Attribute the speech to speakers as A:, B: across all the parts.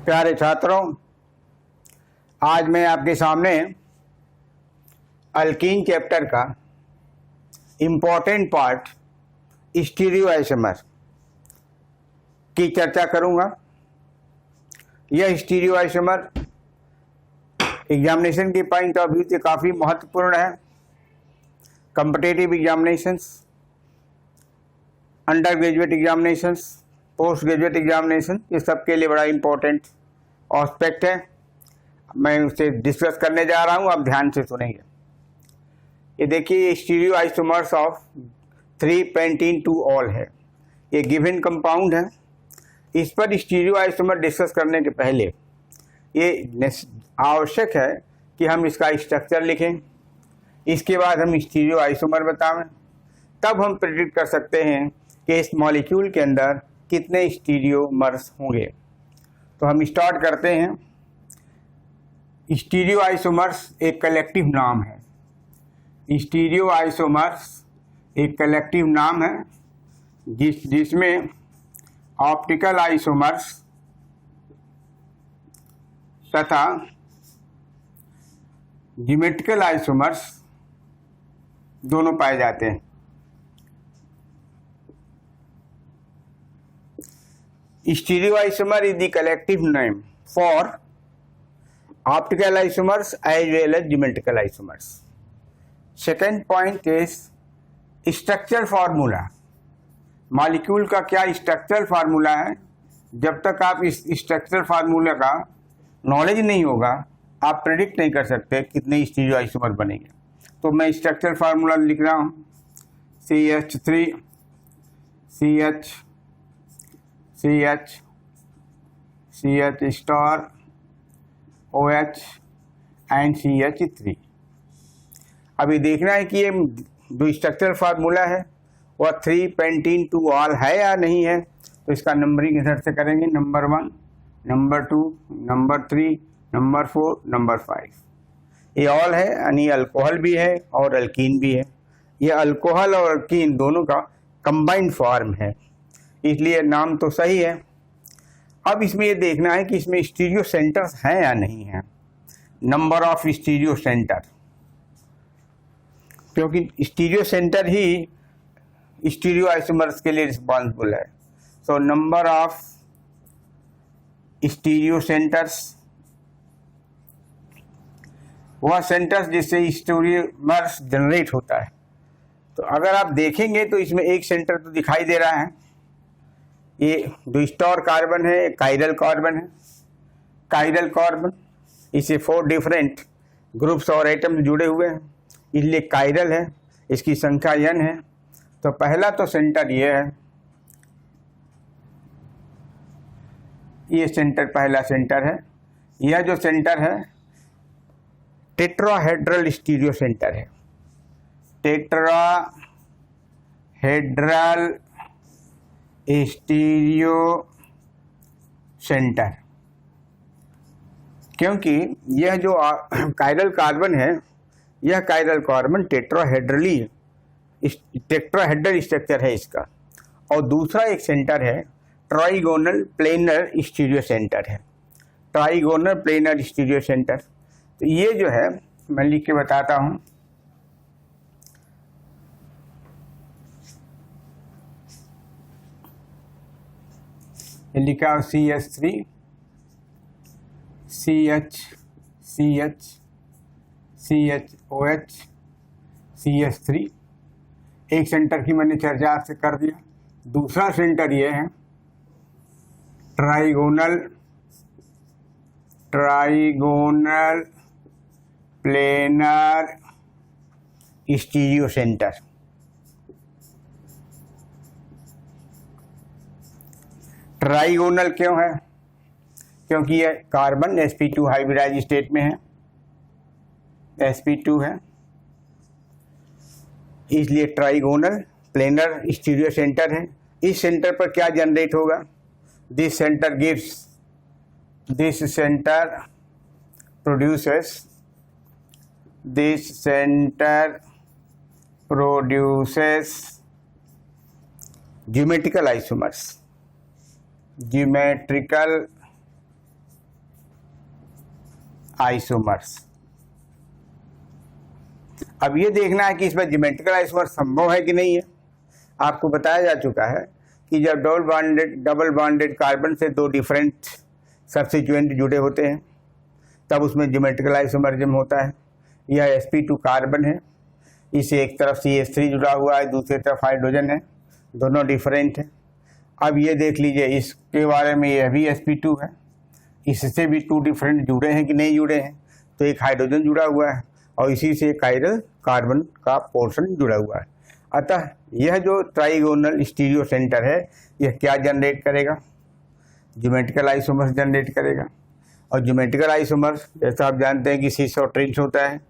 A: प्यारे छात्रों, आज मैं आपके सामने अल्कीन चैप्टर का इम्पोर्टेंट पार्ट स्टीरियोआइसोमर की चर्चा करूंगा। यह स्टीरियोआइसोमर एग्जामिनेशन के पॉइंट ऑफ व्यू से काफ़ी महत्वपूर्ण है। Competitive examinations, under graduate examinations, post graduate examination, ये सब के लिए बड़ा इम्पोर्टेंट एस्पेक्ट है। मैं उसे डिस्कस करने जा रहा हूँ, आप ध्यान से सुनेंगे। ये देखिए, स्टीरियोआइसोमर्स ऑफ 3-pentene-2-ol है। ये गिवन कंपाउंड है। इस पर स्टीरियोआइसोमर डिस्कस करने के पहले ये आवश्यक है कि हम इसका स्ट्रक्चर लिखें, इसके बाद हम स्टीरियोआइसोमर बताएं, तब हम प्रेडिक्ट कर सकते हैं कि इस मॉलिक्यूल के अंदर कितने स्टीरियोमर्स होंगे। तो हम स्टार्ट करते हैं। स्टीरियोआइसोमर्स एक कलेक्टिव नाम है। स्टीरियोआइसोमर्स एक कलेक्टिव नाम है जिसमें ऑप्टिकल आइसोमर्स तथा ज्योमेट्रिकल आइसोमर्स दोनों पाए जाते हैं। Stereoisomer is the collective name for optical isomers as well as geometrical isomers. Second point is structure formula. Molecule का क्या स्ट्रक्चरल फार्मूला है? जब तक आप इस स्ट्रक्चरल फार्मूला का नॉलेज नहीं होगा, आप प्रेडिक्ट नहीं कर सकते कितने स्टीरियोआइसोमर बनेंगे। तो मैं स्ट्रक्चरल फार्मूला लिख रहा हूँ। CH3 CH CH CH star OH and CH3। अभी देखना है कि ये जो स्ट्रक्चरल फार्मूला है वह 3-pentene-2-ol है या नहीं है। तो इसका नंबरिंग इधर से करेंगे, number 1, number 2, number 3, number 4, number 5। ये ऑल है यानी अल्कोहल भी है और अल्कीन भी है। ये अल्कोहल और अल्कीन दोनों का कंबाइंड फॉर्म है, इसलिए नाम तो सही है। अब इसमें ये देखना है कि इसमें स्टीरियो सेंटर्स हैं या नहीं हैं। नंबर ऑफ स्टीरियो सेंटर, क्योंकि स्टीरियो सेंटर ही स्टीरियो आइसोमर्स के लिए रिस्पॉन्सिबल है। So number of stereo centres, वह सेंटर्स जिससे स्टीरियोमर्स जनरेट होता है। तो अगर आप देखेंगे तो इसमें एक सेंटर तो दिखाई दे रहा है। ये जो स्टार कार्बन है, कायरल कार्बन है। कायरल कार्बन, इसे 4 डिफरेंट ग्रुप्स और एटम्स जुड़े हुए हैं, इसलिए कायरल है। इसकी संख्या n है। तो पहला तो सेंटर ये है, ये सेंटर पहला सेंटर है। यह जो सेंटर है टेट्राहेड्रल स्टीरियो सेंटर है। टेट्राहेड्रल स्टीरियो सेंटर, क्योंकि यह जो कायरल कार्बन है, यह कायरल कार्बन टेट्राहेड्रल स्ट्रक्चर है इसका। और दूसरा एक सेंटर है ट्राइगोनल प्लेनर स्टीरियो सेंटर है। ट्राइगोनल प्लेनर स्टीरियो सेंटर, तो ये जो है मैं लिख के बताता हूँ। लिखा CH3 CH CH CHOH CH3। एक सेंटर की मैंने चर्चा आपसे कर दिया। दूसरा सेंटर ये है trigonal planar stereo centre. Trigonal क्यों है? क्योंकि यह कार्बन sp2 हाइब्रिडाइज स्टेट में है, sp2 है, इसलिए ट्राइगोनल प्लेनर स्टीरियो सेंटर है। इस सेंटर पर क्या जनरेट होगा? This centre produces geometrical isomers. Geometrical isomers. अब ये देखना है कि इसमें ज्योमेट्रिकल आइसोमर संभव है कि नहीं है। आपको बताया जा चुका है कि जब डबल बॉन्डेड कार्बन से दो डिफरेंट सब्स्टिट्यूएंट जुड़े होते हैं तब उसमें ज्योमेट्रिकल आइसोमरिज्म होता है। यह sp2 कार्बन है, इसे एक तरफ CH3 जुड़ा हुआ है, दूसरी तरफ हाइड्रोजन है, दोनों डिफरेंट है। अब ये देख लीजिए इसके बारे में, यह भी sp2 है, इससे भी टू डिफरेंट जुड़े हैं कि नहीं जुड़े हैं, तो एक हाइड्रोजन जुड़ा हुआ है और इसी से कायरल कार्बन का पोर्शन जुड़ा हुआ है। अतः यह जो ट्राइगोनल स्टीरियो सेंटर है यह क्या जनरेट करेगा, ज्योमेट्रिकल आइसोमर्स जनरेट करेगा। और ज्योमेट्रिकल आइसोमर्स जैसा आप जानते हैं कि सिसोट्रिन्स होता है,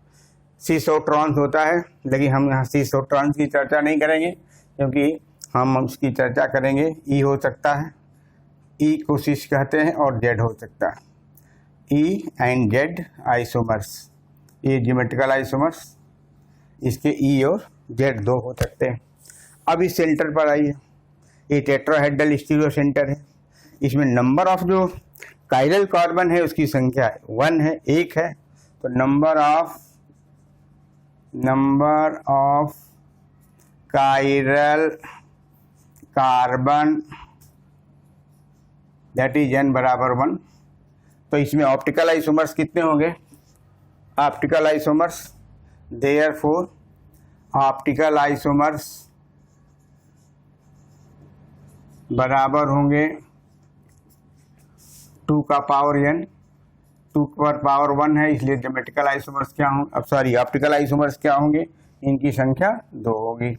A: सिसोट्रॉन्स होता है, लेकिन हम यहाँ सिसोट्रॉन्स की चर्चा नहीं करेंगे क्योंकि हम उसकी चर्चा करेंगे ई हो सकता है, ई को सिस कहते हैं, और जेड हो सकता है, ई एंड जेड आइसोमर्स। ये ज्योमेट्रिकल आइसोमर्स, इसके ई और जेड दो हो सकते हैं। अब इस सेंटर पर आइए, ये टेट्राहेड्रल स्टीरियो सेंटर है। इसमें नंबर ऑफ जो कायरल कार्बन है उसकी संख्या 1 है, 1 है, तो number of chiral carbon that is n बराबर 1। तो इसमें ऑप्टिकल आइसोमर्स कितने होंगे, optical isomers, therefore optical isomers बराबर होंगे 2 का पावर n, 2 पर पावर 1 है, इसलिए ज्योमेट्रिकल आइसोमर्स क्या होंगे, ऑप्टिकल आइसोमर्स क्या होंगे, इनकी संख्या 2 होगी।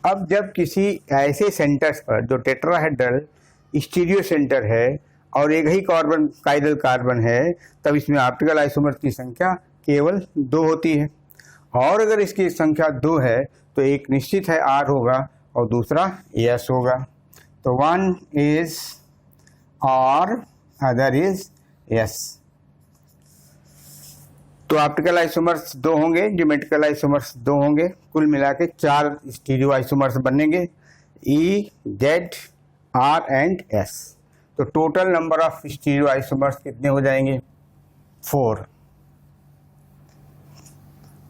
A: अब जब किसी ऐसे सेंटर्स पर जो टेट्राहेड्रल स्टीरियो सेंटर है और एक ही कार्बन कायरल कार्बन है, तब इसमें ऑप्टिकल आइसोमर्स की संख्या केवल 2 होती है। और अगर इसकी संख्या 2 है तो एक निश्चित है R होगा और दूसरा S होगा। तो 1 is R, other is S। तो ऑप्टिकल आइसोमर्स 2 होंगे, ज्योमेट्रिकल आइसोमर्स 2 होंगे, कुल मिला के 4 स्टीरियो आइसोमर्स बनेंगे, E, Z, R and S। तो total number of stereo isomers कितने हो जाएंगे, 4।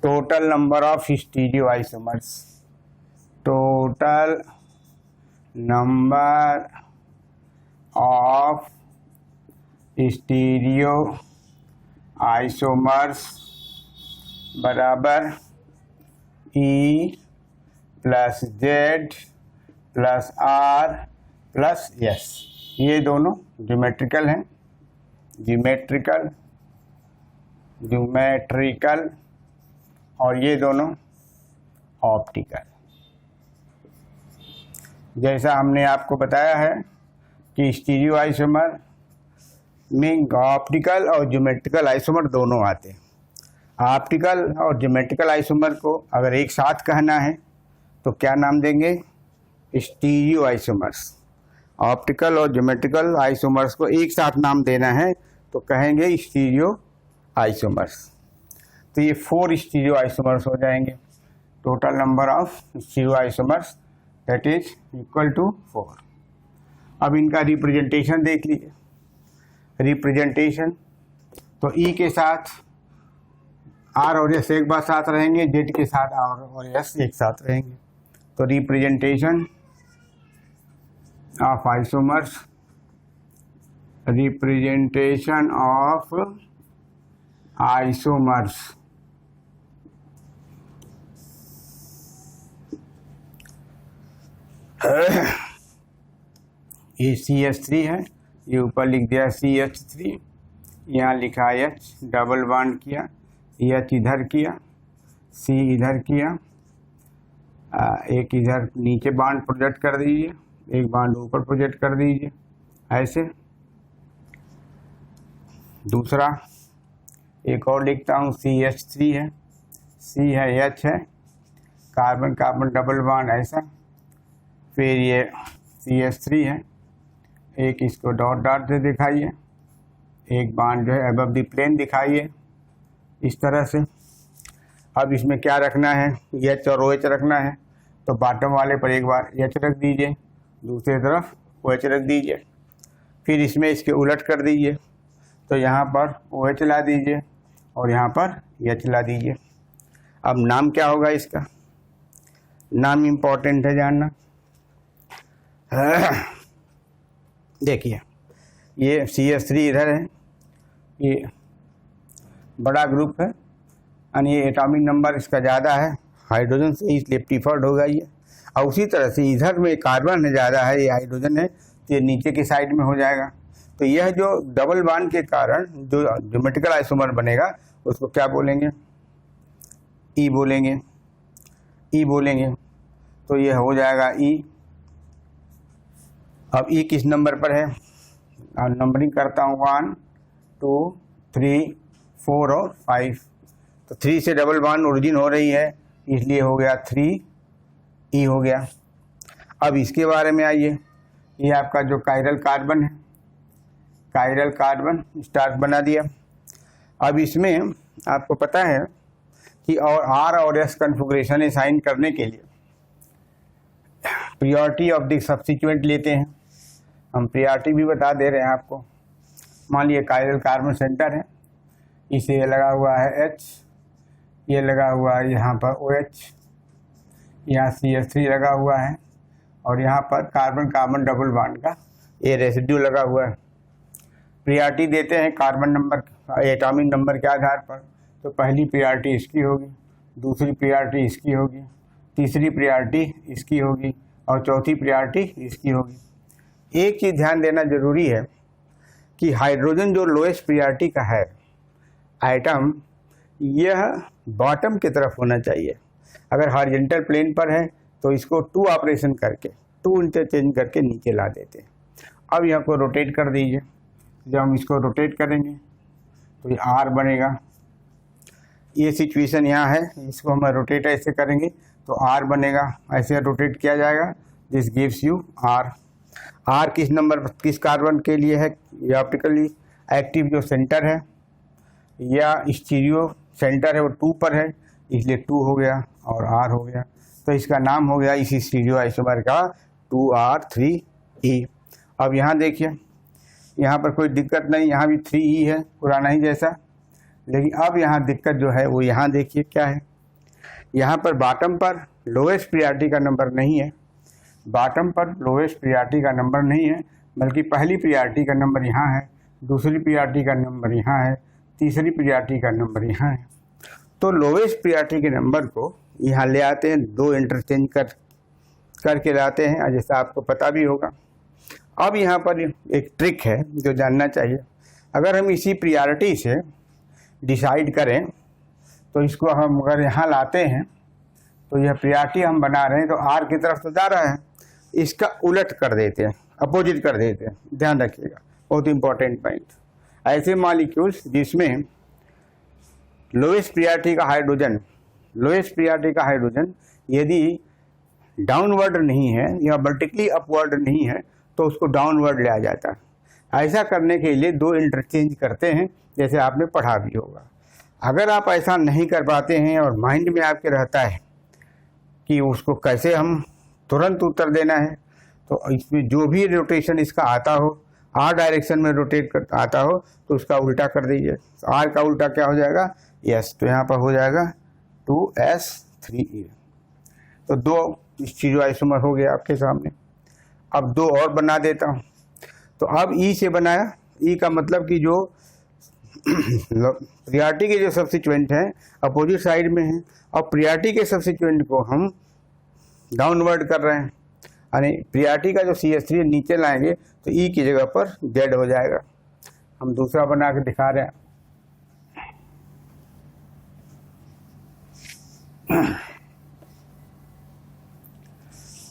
A: Total number of stereo isomers, total number of stereo isomers बराबर E plus Z plus R plus S। ये दोनों ज्योमेट्रिकल हैं, ज्योमेट्रिकल और ये दोनों ऑप्टिकल। जैसा हमने आपको बताया है कि स्टीरियो आइसोमर में ऑप्टिकल और ज्योमेट्रिकल आइसोमर दोनों आते हैं। ऑप्टिकल और ज्योमेट्रिकल आइसोमर को अगर एक साथ कहना है तो क्या नाम देंगे, स्टीरियो आइसोमर्स। ऑप्टिकल और ज्योमेट्रिकल आइसोमर्स को एक साथ नाम देना है तो कहेंगे स्टीरियो आइसोमर्स। तो ये 4 स्टीरियो आइसोमर्स हो जाएंगे। Total number of stereo isomers that is equal to 4। अब इनका रिप्रेजेंटेशन देख लीजिए। रिप्रेजेंटेशन तो E के साथ R और S एक बार साथ रहेंगे, Z के साथ R और S एक साथ रहेंगे। तो representation of isomers, representation of isomers ये CH3 है, ये ऊपर लिख दिया CH3, यहाँ लिखा H, डबल बॉन्ड किया, H इधर किया, C इधर किया, एक इधर नीचे बॉन्ड प्रोजेक्ट कर दीजिए, एक बॉन्ड ऊपर प्रोजेक्ट कर दीजिए ऐसे। दूसरा एक और लिखता हूँ CH3 है, C है, H है, कार्बन कार्बन डबल बॉन्ड ऐसा, फिर ये CH3 है, एक इसको डॉट डॉट से दिखाइए, एक बॉन्ड जो है अबव द प्लेन दिखाइए इस तरह से। अब इसमें क्या रखना है, H और OH रखना है, तो बॉटम वाले पर एक बार H रख दीजिए, दूसरी तरफ OH रख दीजिए, फिर इसमें इसके उलट कर दीजिए। तो यहाँ पर OH ला दीजिए और यहाँ पर H ला दीजिए। अब नाम क्या होगा इसका? नाम इम्पोर्टेंट है जानना। देखिए ये CH3 इधर है, ये बड़ा ग्रुप है यानी ये एटॉमिक नंबर इसका ज़्यादा है हाइड्रोजन से, इसलिए प्रीफर्ड होगा ये। और उसी तरह से इधर में कार्बन है ज़्यादा है, ये हाइड्रोजन है, तो ये नीचे की साइड में हो जाएगा। तो यह जो डबल बॉन्ड के कारण जो ज्योमेट्रिकल आइसोमर बनेगा उसको क्या बोलेंगे? ई बोलेंगे, ई बोलेंगे। तो यह हो जाएगा ई। अब ई किस नंबर पर है? नंबरिंग करता हूँ 1 2 3 4 और 5। तो 3 से डबल बॉन्ड ओरिजिन हो रही है, इसलिए हो गया 3 ई हो गया। अब इसके बारे में आइए, ये आपका जो कायरल कार्बन है, कायरल कार्बन स्टार्च बना दिया। अब इसमें आपको पता है कि और R और S कन्फिग्रेशन असाइन करने के लिए प्रियोरिटी ऑफ द सब्स्टिट्यूएंट लेते हैं। हम प्रियोरिटी भी बता दे रहे हैं आपको। मान लिया कायरल कार्बन सेंटर है, इसे ये लगा हुआ है H, ये लगा हुआ है यहाँ पर OH, यहाँ CH3 लगा हुआ है और यहाँ पर कार्बन कार्बन डबल बॉन्ड का ये रेसिड्यू लगा हुआ है। प्रियोरिटी देते हैं कार्बन नंबर एटॉमिक नंबर के आधार पर। तो पहली प्रियोरिटी इसकी होगी, दूसरी प्रियोरिटी इसकी होगी, तीसरी प्रियोरिटी इसकी होगी और चौथी प्रियोरिटी इसकी होगी। एक चीज़ ध्यान देना जरूरी है कि हाइड्रोजन जो लोएस्ट प्रियोरिटी का है आइटम, यह बॉटम की तरफ होना चाहिए। अगर हॉरिजॉन्टल प्लेन पर है तो इसको 2 ऑपरेशन करके 2 इंटरचेंज करके नीचे ला देते हैं। अब यहाँ को रोटेट कर दीजिए। जब हम इसको रोटेट करेंगे तो ये R बनेगा। ये सिचुएशन यहाँ है, इसको हम रोटेट ऐसे करेंगे तो R बनेगा, ऐसे रोटेट किया जाएगा, this gives you R। R किस नंबर किस कार्बन के लिए है? ये ऑप्टिकली एक्टिव जो सेंटर है या स्टीरियो सेंटर है वो 2 पर है, इसलिए 2 हो गया और R हो गया। तो इसका नाम हो गया इसी स्टीरियो आइसोमर का 2R3E। अब यहाँ देखिए, यहाँ पर कोई दिक्कत नहीं, यहाँ भी 3E है पुराना ही जैसा, लेकिन अब यहाँ दिक्कत जो है वो यहाँ देखिए क्या है। यहाँ पर बॉटम पर लोएस्ट प्रियोरिटी का नंबर नहीं है, बॉटम पर लोएस्ट प्रियोरिटी का नंबर नहीं है, बल्कि पहली प्रियोरिटी का नंबर यहाँ है, दूसरी प्रियोरिटी का नंबर यहाँ है, तीसरी प्रियोरिटी का नंबर यहाँ है। तो लोएस्ट प्रियोरिटी के नंबर को यहाँ ले आते हैं, 2 इंटरचेंज करके लाते हैं, जैसा आपको पता भी होगा। अब यहाँ पर एक ट्रिक है जो जानना चाहिए। अगर हम इसी प्रियोरिटी से डिसाइड करें तो इसको हम अगर यहाँ लाते हैं तो यह प्रियोरिटी हम बना रहे हैं तो R की तरफ तो जा रहा है, इसका उलट कर देते हैं, अपोजिट कर देते हैं। ध्यान रखिएगा, बहुत इंपॉर्टेंट पॉइंट। ऐसे मॉलिक्यूल्स जिसमें लोएस्ट प्रियोरिटी का हाइड्रोजन यदि डाउनवर्ड नहीं है या वर्टिकली अपवर्ड नहीं है तो उसको डाउनवर्ड लिया जाता है। ऐसा करने के लिए 2 इंटरचेंज करते हैं, जैसे आपने पढ़ा भी होगा। अगर आप ऐसा नहीं कर पाते हैं और माइंड में आपके रहता है कि उसको कैसे हम तुरंत उत्तर देना है, तो इसमें जो भी रोटेशन इसका आता हो, R डायरेक्शन में रोटेट कर आता हो तो उसका उल्टा कर दीजिए। R का उल्टा क्या हो जाएगा? यस, तो यहाँ पर हो जाएगा 2S3E। तो 2 स्टीरियो आइसोमर हो गया आपके सामने। अब 2 और बना देता हूँ। तो अब E से बनाया, E का मतलब कि जो प्रियोरिटी के जो सब्स्टिट्यूएंट हैं अपोजिट साइड में हैं और प्रियोरिटी के सब्स्टिट्यूएंट को हम डाउनवर्ड कर रहे हैं, यानी प्रियोरिटी का जो CH3 नीचे लाएंगे तो E की जगह पर Z हो जाएगा। हम दूसरा बना के दिखा रहे हैं।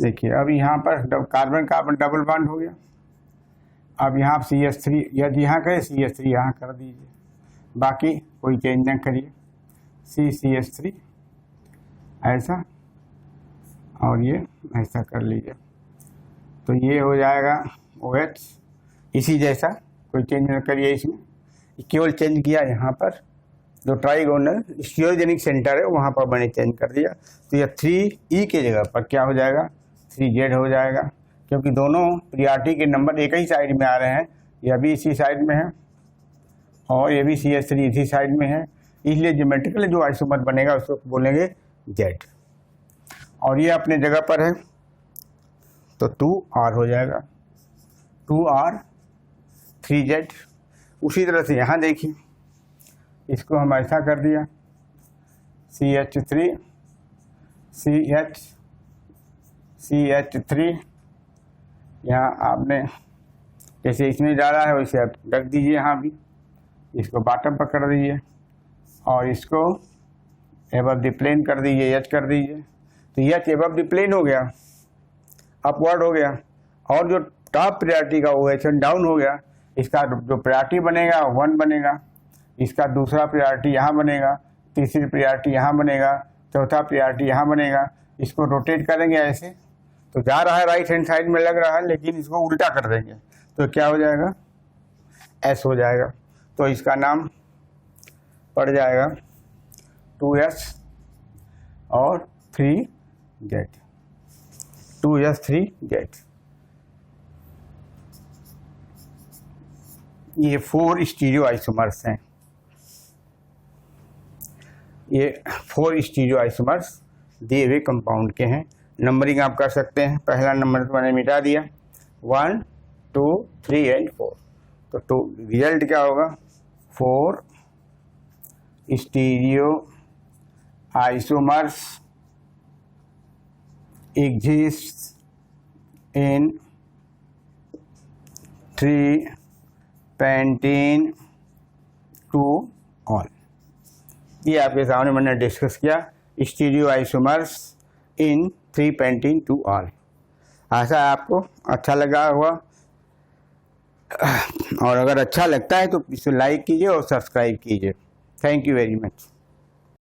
A: देखिए अब यहाँ पर कार्बन कार्बन डबल बॉन्ड हो गया। अब यहाँ CH3 यदि यहाँ करें CH3 यहाँ कर दीजिए, बाकी कोई चेंज ना करिए। CH3 ऐसा और ये ऐसा कर लीजिए, तो ये हो जाएगा OH इसी जैसा, कोई चेंज ना करिए इसमें। केवल चेंज किया यहाँ पर जो ट्राइगोनल स्टीरियोजेनिक सेंटर है वहाँ पर मैंने चेंज कर दिया। तो यह 3E के जगह पर क्या हो जाएगा? 3Z हो जाएगा, क्योंकि दोनों प्रियोरिटी के नंबर एक ही साइड में आ रहे हैं। यह भी इसी साइड में है और ये भी CH3 इसी साइड में है, इसलिए ज्योमेट्रिकली जो आइसोमर बनेगा उसको बोलेंगे Z। और ये अपने जगह पर है तो 2R हो जाएगा, 2R 3Z। उसी तरह से यहाँ देखिए, इसको हम ऐसा कर दिया, CH3 CH3, यहाँ आपने जैसे इसमें डाला है वैसे आप रख दीजिए, यहाँ भी इसको बॉटम पर कर दीजिए और इसको एबव द प्लेन कर दीजिए, H कर दीजिए। तो H एबव द प्लेन हो गया, अपवर्ड हो गया, और जो टॉप प्रायोरिटी का वो H1 डाउन हो गया। इसका जो प्रायोरिटी बनेगा 1 बनेगा, इसका दूसरा प्रायोरिटी यहाँ बनेगा, तीसरी प्रायोरिटी यहाँ बनेगा, चौथा प्रायोरिटी यहाँ बनेगा। इसको रोटेट करेंगे ऐसे तो जा रहा है राइट हैंड साइड में लग रहा है, लेकिन इसको उल्टा कर देंगे तो क्या हो जाएगा, S हो जाएगा। तो इसका नाम पड़ जाएगा 2S और 3Z, 2S 3Z। ये 4 स्टीरियो आइसोमर्स हैं, ये 4 स्टीरियो आइसोमर्स दिए हुए कंपाउंड के हैं। नंबरिंग आप कर सकते हैं, पहला नंबर तो मैंने मिटा दिया, 1 2 3 एंड 4। तो रिजल्ट क्या होगा, 4 stereo isomers exist in 3-pentene 2-ol। ये आपके सामने मैंने डिस्कस किया, स्टीरियो आइसोमर्स इन 3-pentene 2-ol। आशा आपको अच्छा लगा होगा, और अगर अच्छा लगता है तो इसे लाइक कीजिए और सब्सक्राइब कीजिए। Thank you very much.